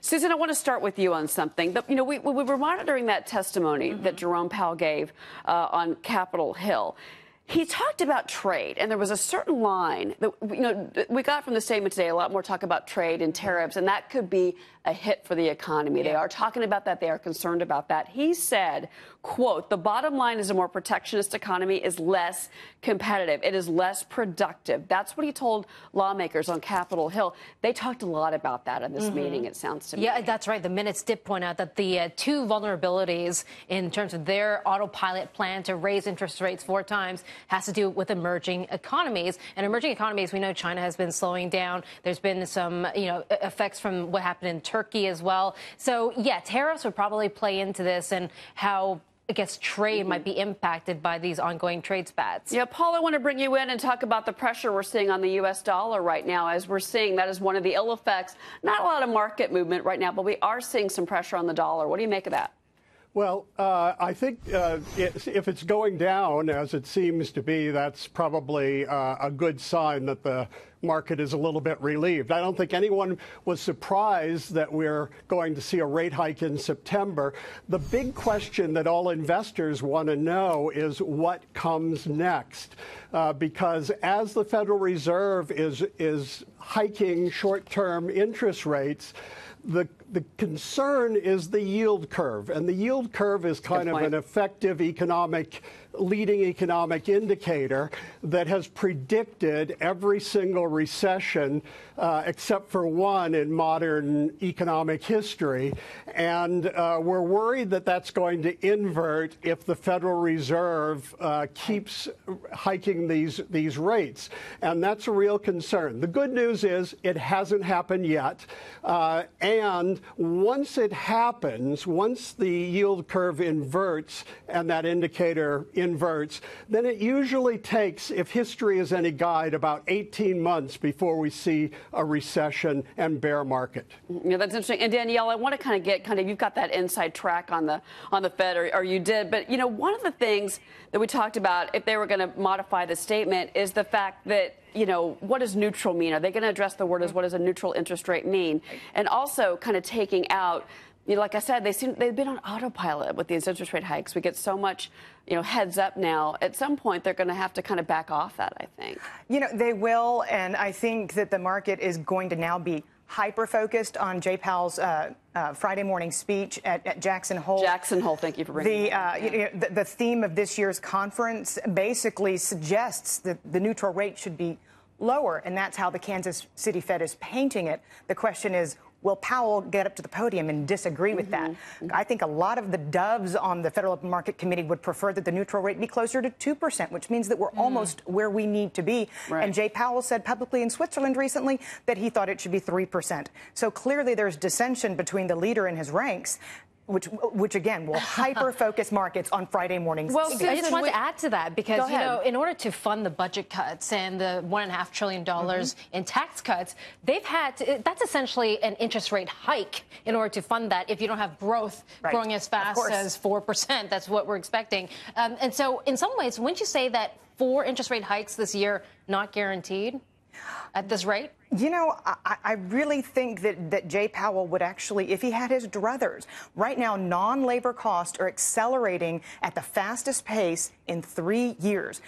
Susan, I want to start with you on something. We were monitoring that testimony that Jerome Powell gave on Capitol Hill. He talked about trade, and there was a certain line that, we got from the statement today, a lot more talk about trade and tariffs, and that could be a hit for the economy. They are talking about that. They are concerned about that. He said, quote, the bottom line is a more protectionist economy is less competitive. It is less productive. That's what he told lawmakers on Capitol Hill. They talked a lot about that in this meeting, it sounds to me. Yeah, that's right. The minutes did point out that the two vulnerabilities in terms of their autopilot plan to raise interest rates 4 times has to do with emerging economies. And emerging economies, we know China has been slowing down. There's been some, effects from what happened in Turkey as well. So, yeah, tariffs would probably play into this and how, I guess, trade might be impacted by these ongoing trade spats. Yeah, Paul, I want to bring you in and talk about the pressure we're seeing on the U.S. dollar right now. As we're seeing, that is one of the ill effects. Not a lot of market movement right now, but we are seeing some pressure on the dollar. What do you make of that? Well, I think if it's going down, as it seems to be, that's probably a good sign that the market is a little bit relieved. I don't think anyone was surprised that we're going to see a rate hike in September. The big question that all investors want to know is what comes next, because as the Federal Reserve is hiking short-term interest rates, the concern is the yield curve, and the yield curve is kind of an effective leading economic indicator that has predicted every single recession except for one in modern economic history. And we're worried that that's going to invert if the Federal Reserve keeps hiking these rates. And that's a real concern. The good news is it hasn't happened yet. And once it happens, once the yield curve inverts and that indicator inverts, then it usually takes, if history is any guide, about 18 months before we see a recession and bear market. Yeah, that's interesting. And Danielle, I want to get you've got that inside track on the Fed, or you did. But, one of the things that we talked about, if they were going to modify the statement, is the fact that, what does neutral mean? Are they going to address the word as what does a neutral interest rate mean? And also kind of taking out, like I said, they've been on autopilot with these interest rate hikes. We get so much, heads up now. At some point, they're going to have to kind of back off that, I think. They will. And I think that the market is going to now be hyper-focused on Jay Powell's Friday morning speech at Jackson Hole. Jackson Hole, thank you for bringing that. The theme of this year's conference basically suggests that the neutral rate should be lower, and that's how the Kansas City Fed is painting it. The question is, will Powell get up to the podium and disagree with that? I think a lot of the doves on the Federal Open Market Committee would prefer that the neutral rate be closer to 2%, which means that we're almost where we need to be. Right. And Jay Powell said publicly in Switzerland recently that he thought it should be 3%. So clearly there's dissension between the leader and his ranks, which again will hyper-focus markets on Friday mornings. Well, I just want to add to that because, in order to fund the budget cuts and the $1.5 trillion in tax cuts, they've had to, that's essentially an interest rate hike in order to fund that if you don't have growth growing as fast as 4%. That's what we're expecting. And so in some ways, wouldn't you say that 4 interest rate hikes this year not guaranteed at this rate? I really think that Jay Powell would actually, if he had his druthers, right now non-labor costs are accelerating at the fastest pace in 3 years.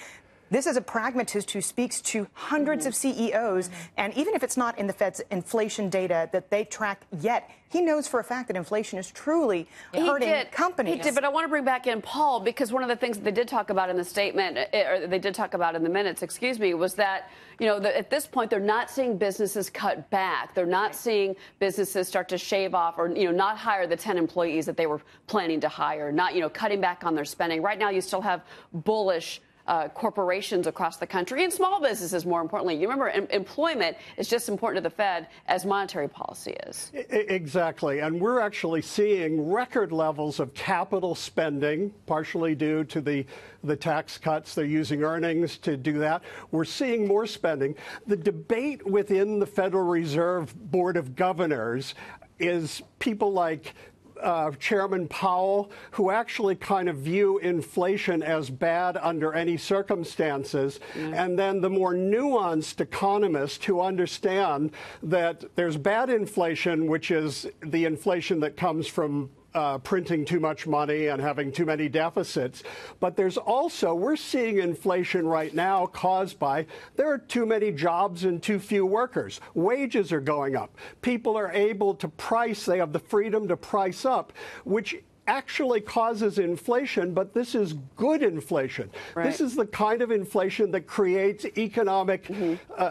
This is a pragmatist who speaks to hundreds of CEOs, and even if it's not in the Fed's inflation data that they track yet, he knows for a fact that inflation is truly hurting companies. He did, but I want to bring back in Paul, because one of the things that they did talk about in the statement, or they did talk about in the minutes, was that, at this point, they're not seeing businesses cut back. They're not seeing businesses start to shave off or, not hire the 10 employees that they were planning to hire, not, cutting back on their spending. Right now, you still have bullish corporations across the country and small businesses, more importantly. You remember, employment is just as important to the Fed as monetary policy is. Exactly. And we're actually seeing record levels of capital spending, partially due to the tax cuts. They're using earnings to do that. We're seeing more spending. The debate within the Federal Reserve Board of Governors is people like Chairman Powell, who actually kind of view inflation as bad under any circumstances, and then the more nuanced economists who understand that there's bad inflation, which is the inflation that comes from printing too much money and having too many deficits. But there's also, we're seeing inflation right now caused by there are too many jobs and too few workers. Wages are going up. People are able to price. They have the freedom to price up, which actually causes inflation, but this is good inflation. Right. This is the kind of inflation that creates economic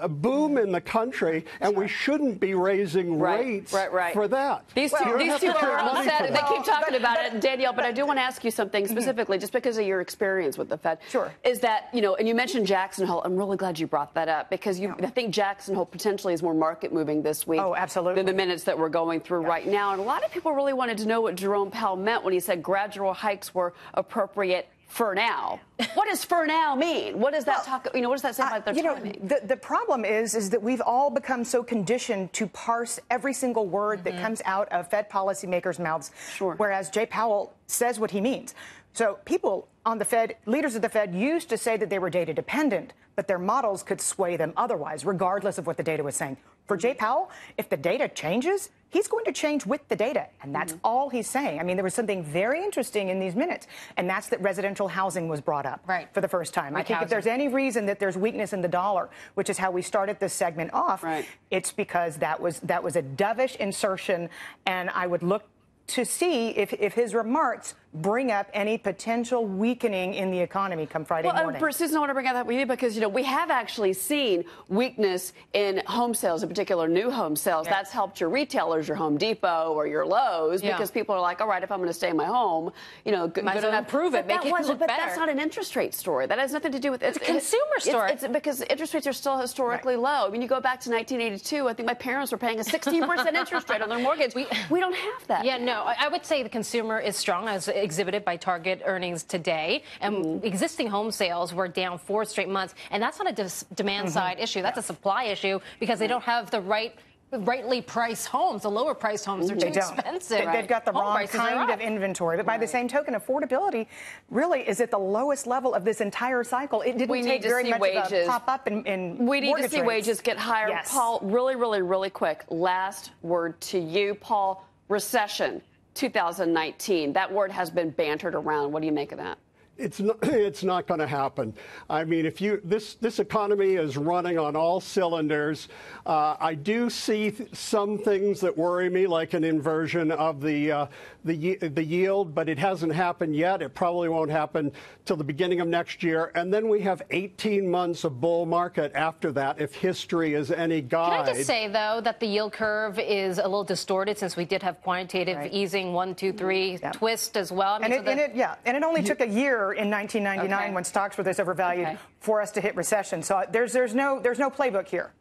boom in the country, and we shouldn't be raising rates for that. These two are all set. They keep talking about it, Danielle, but I do want to ask you something specifically, just because of your experience with the Fed. Sure. Is that, you know, and you mentioned Jackson Hole. I'm really glad you brought that up, because I think Jackson Hole potentially is more market moving this week than the minutes that we're going through right now. And a lot of people really wanted to know what Jerome Powell meant when he said gradual hikes were appropriate for now. What does for now mean? What does that talk? You know, what does that say about their timing? The problem is that we've all become so conditioned to parse every single word that comes out of Fed policymakers' mouths, whereas Jay Powell says what he means. So people on the Fed, leaders of the Fed, used to say that they were data dependent, but their models could sway them otherwise, regardless of what the data was saying. For Jay Powell, if the data changes, he's going to change with the data, and that's all he's saying. I mean, there was something very interesting in these minutes, and that's that residential housing was brought up for the first time. I think if there's any reason that there's weakness in the dollar, which is how we started this segment off, it's because that was a dovish insertion, and I would look to see if his remarks bring up any potential weakening in the economy come Friday morning. Susan, I want to bring up that with you because, you know, we have actually seen weakness in home sales, in particular new home sales. That's helped your retailers, your Home Depot or your Lowe's, because people are like, all right, if I'm going to stay in my home, you know, might as well improve it, make it look better. But that's not an interest rate story. That has nothing to do with it. It's a consumer story. It's because interest rates are still historically low. I mean, you go back to 1982, I think my parents were paying a 16% interest rate on their mortgage. We don't have that. Yeah, no, I would say the consumer is strong, as exhibited by Target earnings today. And existing home sales were down 4 straight months. And that's not a demand side issue. That's a supply issue because they don't have the rightly priced homes. The lower priced homes are too expensive. They've got the wrong kind of inventory. But by the same token, affordability really is at the lowest level of this entire cycle. It didn't take very much of a pop up in We need to see wages get higher. Yes. Paul, really quick, last word to you. Paul, recession 2019. That word has been bantered around. What do you make of that? It's not going to happen. I mean, if this economy is running on all cylinders. I do see some things that worry me, like an inversion of the yield, but it hasn't happened yet. It probably won't happen till the beginning of next year, and then we have 18 months of bull market after that, if history is any guide. Can I just say, though, that the yield curve is a little distorted since we did have quantitative easing 1, 2, 3 twist as well. I mean, and it only took a year in 1999 when stocks were this overvalued for us to hit recession. So there's no playbook here.